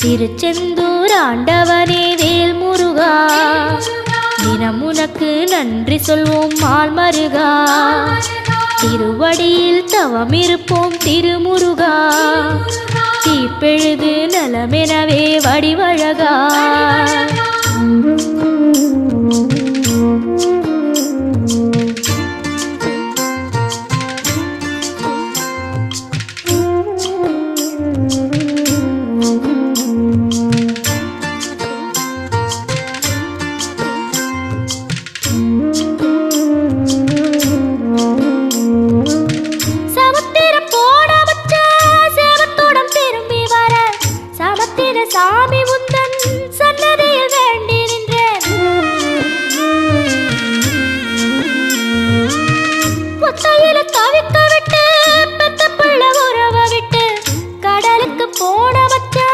திருச்செந்தூர் ஆண்டவனே வேல் முருகா, தினம் உனக்கு நன்றி சொல்வோம் மால் மருகா. திருவடியில் தவம் இருப்போம் திருமுருகா, தீப்பெழுது நலமெனவே வடிவழகா. சாமி உந்தன் சன்னதி